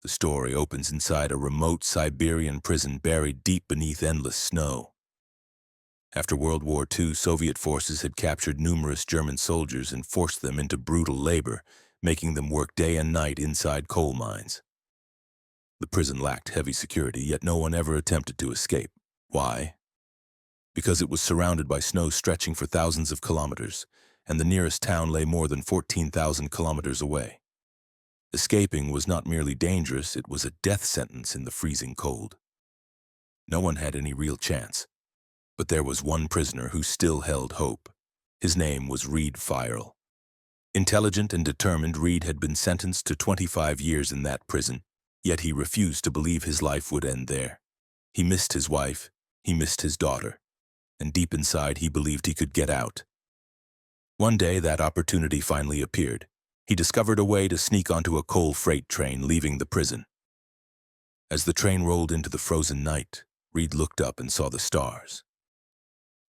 The story opens inside a remote Siberian prison buried deep beneath endless snow. After World War II, Soviet forces had captured numerous German soldiers and forced them into brutal labor, making them work day and night inside coal mines. The prison lacked heavy security, yet no one ever attempted to escape. Why? Because it was surrounded by snow stretching for thousands of kilometers, and the nearest town lay more than 14,000 kilometers away. Escaping was not merely dangerous, it was a death sentence in the freezing cold. No one had any real chance. But there was one prisoner who still held hope. His name was Reed Feierl. Intelligent and determined, Reed had been sentenced to 25 years in that prison, yet he refused to believe his life would end there. He missed his wife, he missed his daughter, and deep inside he believed he could get out. One day that opportunity finally appeared. He discovered a way to sneak onto a coal freight train leaving the prison. As the train rolled into the frozen night, Reed looked up and saw the stars.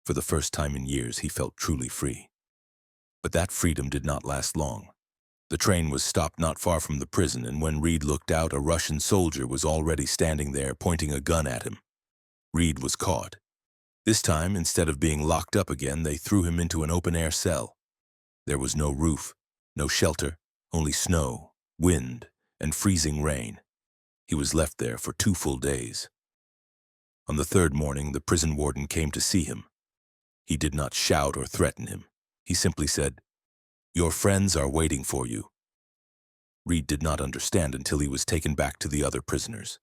For the first time in years, he felt truly free. But that freedom did not last long. The train was stopped not far from the prison, and when Reed looked out, a Russian soldier was already standing there, pointing a gun at him. Reed was caught. This time, instead of being locked up again, they threw him into an open-air cell. There was no roof, no shelter, only snow, wind, and freezing rain. He was left there for 2 full days. On the 3rd morning, the prison warden came to see him. He did not shout or threaten him. He simply said, "Your friends are waiting for you." Reed did not understand until he was taken back to the other prisoners.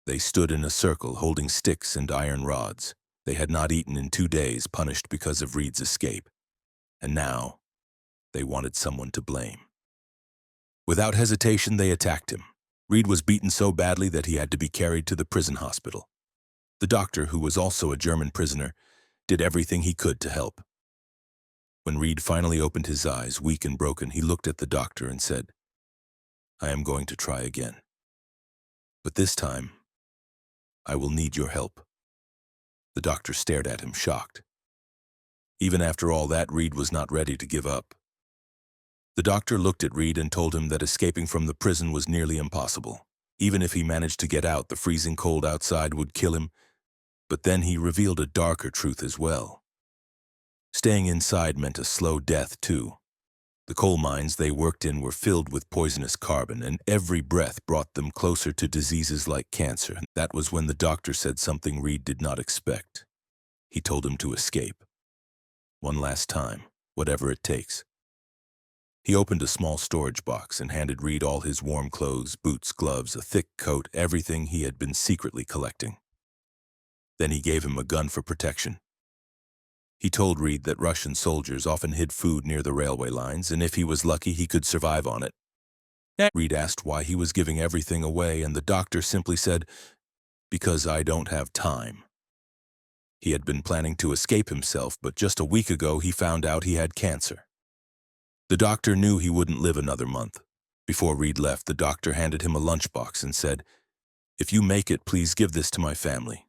They stood in a circle holding sticks and iron rods. They had not eaten in 2 days, punished because of Reed's escape. And now, they wanted someone to blame. Without hesitation, they attacked him. Reed was beaten so badly that he had to be carried to the prison hospital. The doctor, who was also a German prisoner, did everything he could to help. When Reed finally opened his eyes, weak and broken, he looked at the doctor and said, "I am going to try again. But this time, I will need your help." The doctor stared at him, shocked. Even after all that, Reed was not ready to give up. The doctor looked at Reed and told him that escaping from the prison was nearly impossible. Even if he managed to get out, the freezing cold outside would kill him. But then he revealed a darker truth as well. Staying inside meant a slow death, too. The coal mines they worked in were filled with poisonous carbon, and every breath brought them closer to diseases like cancer. That was when the doctor said something Reed did not expect. He told him to escape. One last time, whatever it takes. He opened a small storage box and handed Reed all his warm clothes, boots, gloves, a thick coat, everything he had been secretly collecting. Then he gave him a gun for protection. He told Reed that Russian soldiers often hid food near the railway lines, and if he was lucky, he could survive on it. Reed asked why he was giving everything away, and the doctor simply said, "Because I don't have time." He had been planning to escape himself, but just a week ago he found out he had cancer. The doctor knew he wouldn't live another month. Before Reed left, the doctor handed him a lunchbox and said, "If you make it, please give this to my family.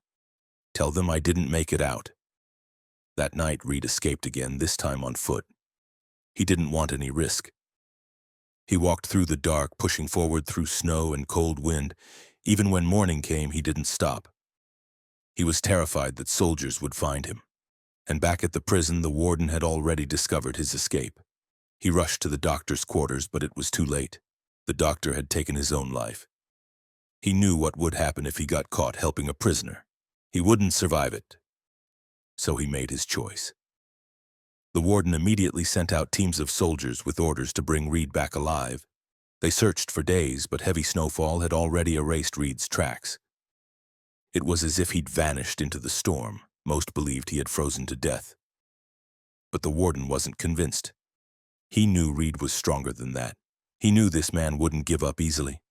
Tell them I didn't make it out." That night, Reed escaped again, this time on foot. He didn't want any risk. He walked through the dark, pushing forward through snow and cold wind. Even when morning came, he didn't stop. He was terrified that soldiers would find him. And back at the prison, the warden had already discovered his escape. He rushed to the doctor's quarters, but it was too late. The doctor had taken his own life. He knew what would happen if he got caught helping a prisoner. He wouldn't survive it. So he made his choice. The warden immediately sent out teams of soldiers with orders to bring Reed back alive. They searched for days, but heavy snowfall had already erased Reed's tracks. It was as if he'd vanished into the storm. Most believed he had frozen to death. But the warden wasn't convinced. He knew Reed was stronger than that. He knew this man wouldn't give up easily.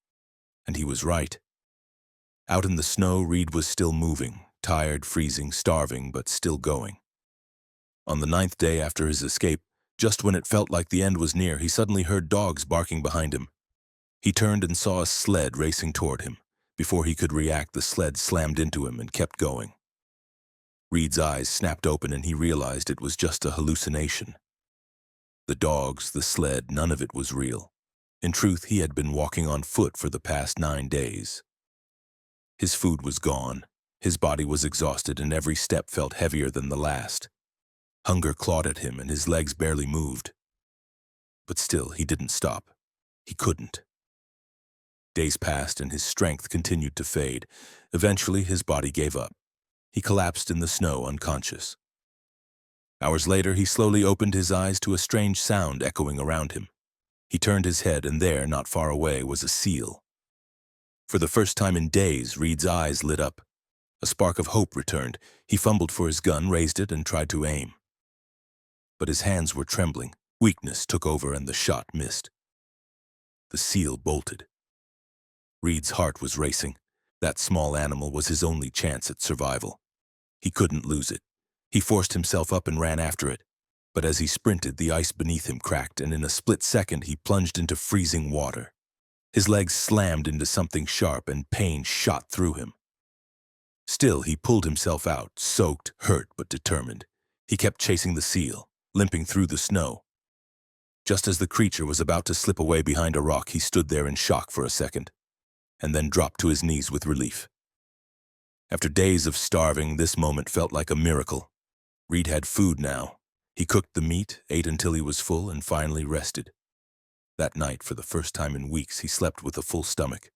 And he was right. Out in the snow, Reed was still moving, tired, freezing, starving, but still going. On the 9th day after his escape, just when it felt like the end was near, he suddenly heard dogs barking behind him. He turned and saw a sled racing toward him. Before he could react, the sled slammed into him and kept going. Reed's eyes snapped open and he realized it was just a hallucination. The dogs, the sled, none of it was real. In truth, he had been walking on foot for the past 9 days. His food was gone, his body was exhausted, and every step felt heavier than the last. Hunger clawed at him, and his legs barely moved. But still, he didn't stop. He couldn't. Days passed, and his strength continued to fade. Eventually, his body gave up. He collapsed in the snow, unconscious. Hours later, he slowly opened his eyes to a strange sound echoing around him. He turned his head, and there, not far away, was a seal. For the first time in days, Reed's eyes lit up. A spark of hope returned. He fumbled for his gun, raised it, and tried to aim. But his hands were trembling. Weakness took over, and the shot missed. The seal bolted. Reed's heart was racing. That small animal was his only chance at survival. He couldn't lose it. He forced himself up and ran after it. But as he sprinted, the ice beneath him cracked, and in a split second he plunged into freezing water. His legs slammed into something sharp, and pain shot through him. Still, he pulled himself out, soaked, hurt, but determined. He kept chasing the seal, limping through the snow. Just as the creature was about to slip away behind a rock, he stood there in shock for a second, and then dropped to his knees with relief. After days of starving, this moment felt like a miracle. Reed had food now. He cooked the meat, ate until he was full, and finally rested. That night, for the first time in weeks, he slept with a full stomach.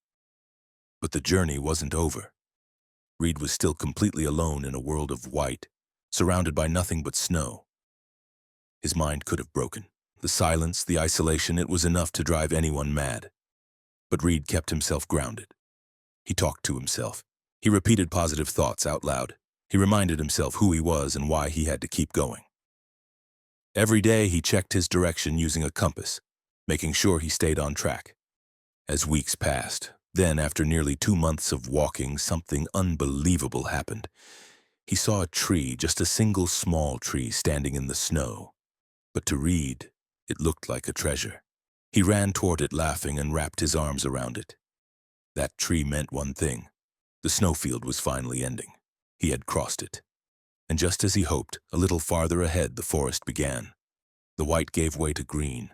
But the journey wasn't over. Reed was still completely alone in a world of white, surrounded by nothing but snow. His mind could have broken. The silence, the isolation, it was enough to drive anyone mad. But Reed kept himself grounded. He talked to himself. He repeated positive thoughts out loud. He reminded himself who he was and why he had to keep going. Every day he checked his direction using a compass, making sure he stayed on track. As weeks passed, then after nearly 2 months of walking, something unbelievable happened. He saw a tree, just a single small tree standing in the snow. But to Reed, it looked like a treasure. He ran toward it laughing and wrapped his arms around it. That tree meant one thing. The snowfield was finally ending. He had crossed it. And just as he hoped, a little farther ahead the forest began. The white gave way to green.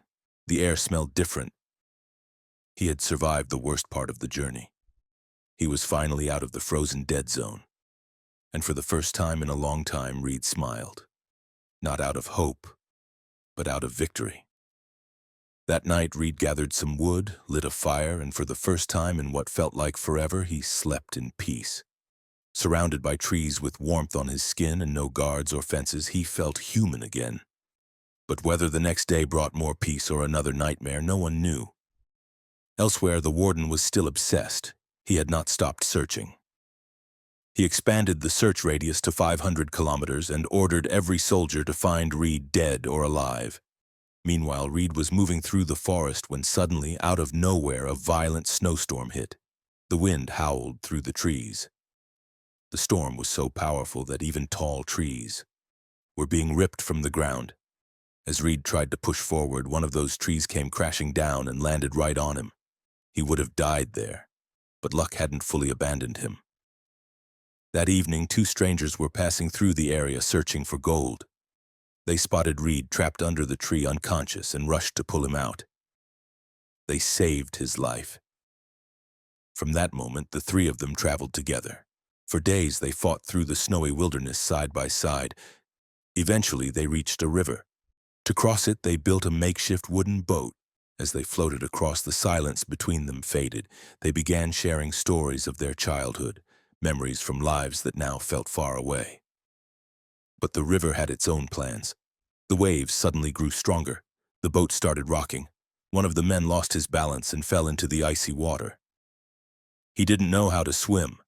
The air smelled different. He had survived the worst part of the journey. He was finally out of the frozen dead zone. And for the first time in a long time, Reed smiled. Not out of hope, but out of victory. That night, Reed gathered some wood, lit a fire, and for the first time in what felt like forever, he slept in peace. Surrounded by trees with warmth on his skin and no guards or fences, he felt human again. But whether the next day brought more peace or another nightmare, no one knew. Elsewhere, the Warden was still obsessed. He had not stopped searching. He expanded the search radius to 500 kilometers and ordered every soldier to find Reed dead or alive. Meanwhile, Reed was moving through the forest when suddenly, out of nowhere, a violent snowstorm hit. The wind howled through the trees. The storm was so powerful that even tall trees were being ripped from the ground. As Reed tried to push forward, one of those trees came crashing down and landed right on him. He would have died there, but luck hadn't fully abandoned him. That evening, 2 strangers were passing through the area searching for gold. They spotted Reed trapped under the tree unconscious and rushed to pull him out. They saved his life. From that moment, the 3 of them traveled together. For days, they fought through the snowy wilderness side by side. Eventually, they reached a river. To cross it, they built a makeshift wooden boat. As they floated across, the silence between them faded. They began sharing stories of their childhood, memories from lives that now felt far away. But the river had its own plans. The waves suddenly grew stronger. The boat started rocking. One of the men lost his balance and fell into the icy water. He didn't know how to swim.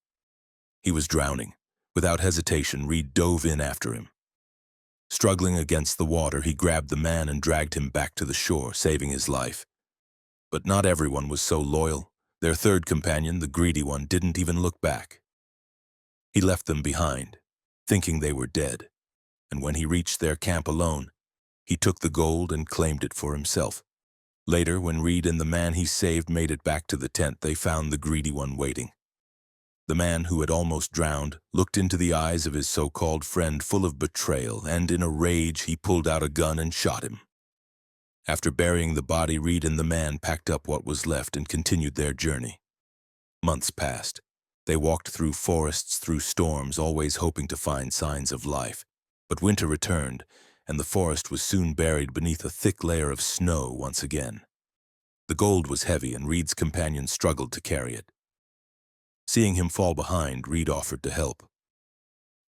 He was drowning. Without hesitation, Reed dove in after him. Struggling against the water, he grabbed the man and dragged him back to the shore, saving his life. But not everyone was so loyal. Their 3rd companion, the greedy one, didn't even look back. He left them behind, thinking they were dead. And when he reached their camp alone, he took the gold and claimed it for himself. Later, when Reed and the man he saved made it back to the tent, they found the greedy one waiting. The man who had almost drowned looked into the eyes of his so-called friend full of betrayal, and in a rage he pulled out a gun and shot him. After burying the body, Reed and the man packed up what was left and continued their journey. Months passed. They walked through forests, through storms, always hoping to find signs of life. But winter returned, and the forest was soon buried beneath a thick layer of snow once again. The gold was heavy, and Reed's companion struggled to carry it. Seeing him fall behind, Reed offered to help.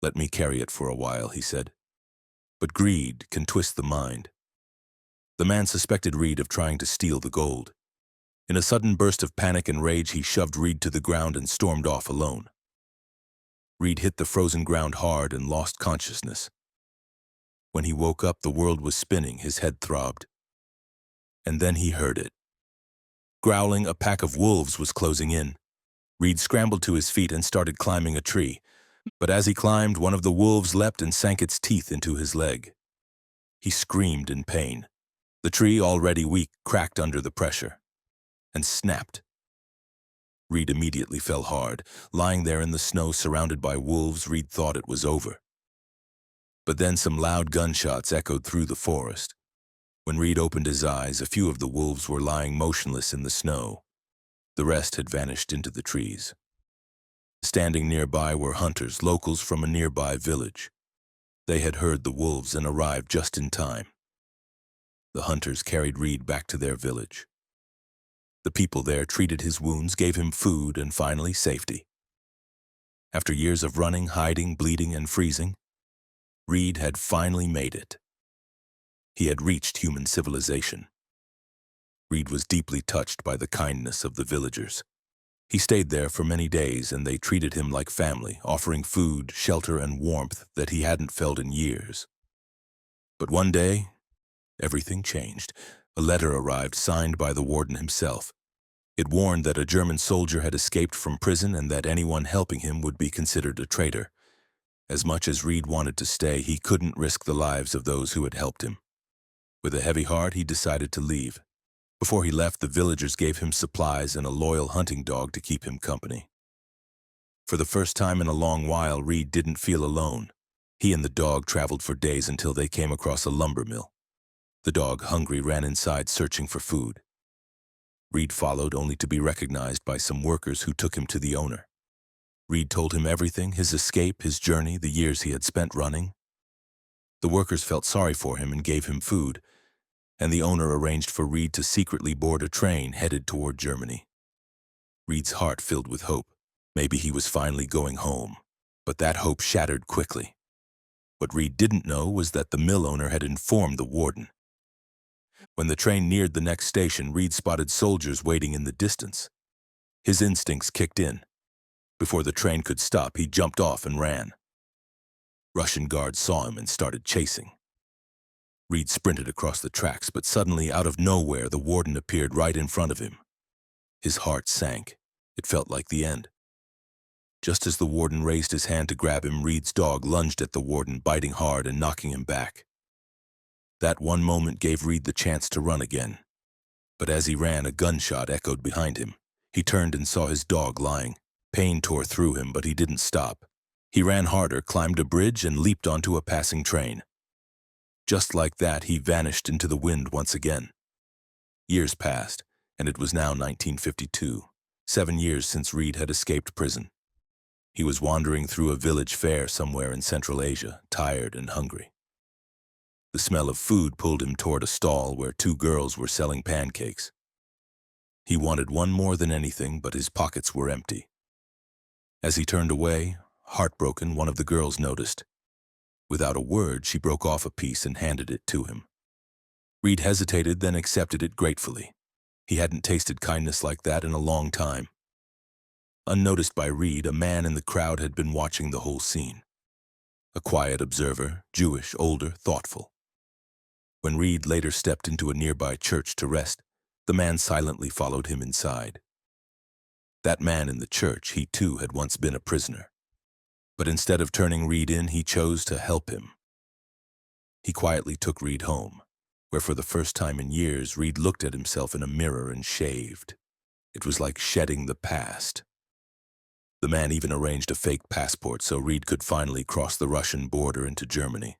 "Let me carry it for a while," he said. But greed can twist the mind. The man suspected Reed of trying to steal the gold. In a sudden burst of panic and rage, he shoved Reed to the ground and stormed off alone. Reed hit the frozen ground hard and lost consciousness. When he woke up, the world was spinning, his head throbbed. And then he heard it. Growling, a pack of wolves was closing in. Reed scrambled to his feet and started climbing a tree. But as he climbed, one of the wolves leapt and sank its teeth into his leg. He screamed in pain. The tree, already weak, cracked under the pressure and snapped. Reed immediately fell hard. Lying there in the snow surrounded by wolves, Reed thought it was over. But then some loud gunshots echoed through the forest. When Reed opened his eyes, a few of the wolves were lying motionless in the snow. The rest had vanished into the trees. Standing nearby were hunters, locals from a nearby village. They had heard the wolves and arrived just in time. The hunters carried Reed back to their village. The people there treated his wounds, gave him food, and finally safety. After years of running, hiding, bleeding, and freezing, Reed had finally made it. He had reached human civilization. Reed was deeply touched by the kindness of the villagers. He stayed there for many days, and they treated him like family, offering food, shelter, and warmth that he hadn't felt in years. But one day, everything changed. A letter arrived, signed by the warden himself. It warned that a German soldier had escaped from prison and that anyone helping him would be considered a traitor. As much as Reed wanted to stay, he couldn't risk the lives of those who had helped him. With a heavy heart, he decided to leave. Before he left, the villagers gave him supplies and a loyal hunting dog to keep him company. For the first time in a long while, Reed didn't feel alone. He and the dog traveled for days until they came across a lumber mill. The dog, hungry, ran inside searching for food. Reed followed, only to be recognized by some workers who took him to the owner. Reed told him everything, his escape, his journey, the years he had spent running. The workers felt sorry for him and gave him food, and the owner arranged for Reed to secretly board a train headed toward Germany. Reed's heart filled with hope. Maybe he was finally going home, but that hope shattered quickly. What Reed didn't know was that the mill owner had informed the warden. When the train neared the next station, Reed spotted soldiers waiting in the distance. His instincts kicked in. Before the train could stop, he jumped off and ran. Russian guards saw him and started chasing. Reed sprinted across the tracks, but suddenly, out of nowhere, the warden appeared right in front of him. His heart sank. It felt like the end. Just as the warden raised his hand to grab him, Reed's dog lunged at the warden, biting hard and knocking him back. That one moment gave Reed the chance to run again. But as he ran, a gunshot echoed behind him. He turned and saw his dog lying. Pain tore through him, but he didn't stop. He ran harder, climbed a bridge, and leaped onto a passing train. Just like that, he vanished into the wind once again. Years passed, and it was now 1952, 7 years since Reed had escaped prison. He was wandering through a village fair somewhere in Central Asia, tired and hungry. The smell of food pulled him toward a stall where 2 girls were selling pancakes. He wanted one more than anything, but his pockets were empty. As he turned away, heartbroken, one of the girls noticed. Without a word, she broke off a piece and handed it to him. Reed hesitated, then accepted it gratefully. He hadn't tasted kindness like that in a long time. Unnoticed by Reed, a man in the crowd had been watching the whole scene. A quiet observer, Jewish, older, thoughtful. When Reed later stepped into a nearby church to rest, the man silently followed him inside. That man in the church, he too had once been a prisoner. But instead of turning Reed in, he chose to help him. He quietly took Reed home, where for the first time in years, Reed looked at himself in a mirror and shaved. It was like shedding the past. The man even arranged a fake passport so Reed could finally cross the Russian border into Germany.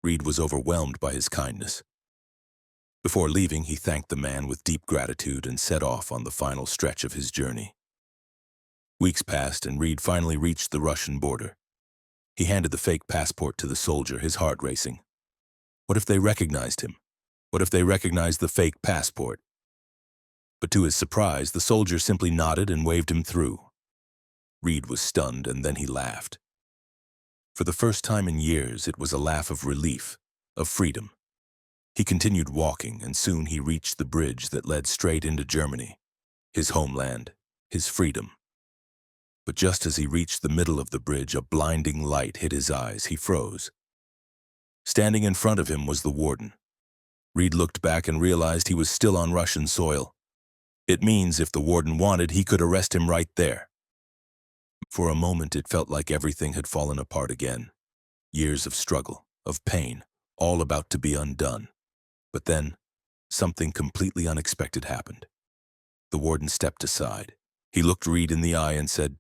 Reed was overwhelmed by his kindness. Before leaving, he thanked the man with deep gratitude and set off on the final stretch of his journey. Weeks passed, and Reed finally reached the Russian border. He handed the fake passport to the soldier, his heart racing. What if they recognized him? What if they recognized the fake passport? But to his surprise, the soldier simply nodded and waved him through. Reed was stunned, and then he laughed. For the first time in years, it was a laugh of relief, of freedom. He continued walking, and soon he reached the bridge that led straight into Germany, his homeland, his freedom. But just as he reached the middle of the bridge, a blinding light hit his eyes. He froze. Standing in front of him was the warden. Reed looked back and realized he was still on Russian soil. It means if the warden wanted, he could arrest him right there. For a moment, it felt like everything had fallen apart again. Years of struggle, of pain, all about to be undone. But then, something completely unexpected happened. The warden stepped aside. He looked Reed in the eye and said,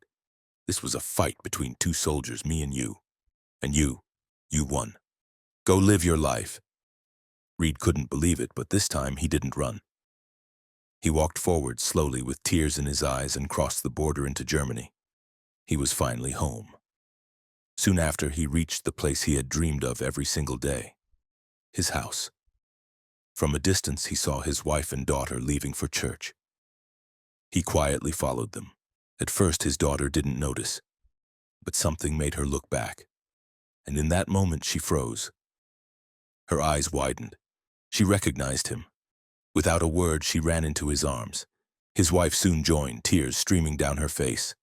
"This was a fight between two soldiers, me and you. And you won. Go live your life." Reed couldn't believe it, but this time he didn't run. He walked forward slowly with tears in his eyes and crossed the border into Germany. He was finally home. Soon after, he reached the place he had dreamed of every single day, his house. From a distance, he saw his wife and daughter leaving for church. He quietly followed them. At first, his daughter didn't notice, but something made her look back. And in that moment, she froze. Her eyes widened. She recognized him. Without a word, she ran into his arms. His wife soon joined, tears streaming down her face.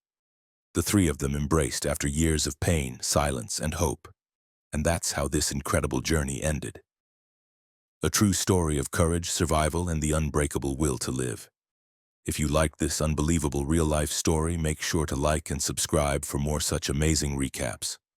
The three of them embraced after years of pain, silence, and hope. And that's how this incredible journey ended. A true story of courage, survival, and the unbreakable will to live. If you liked this unbelievable real-life story, make sure to like and subscribe for more such amazing recaps.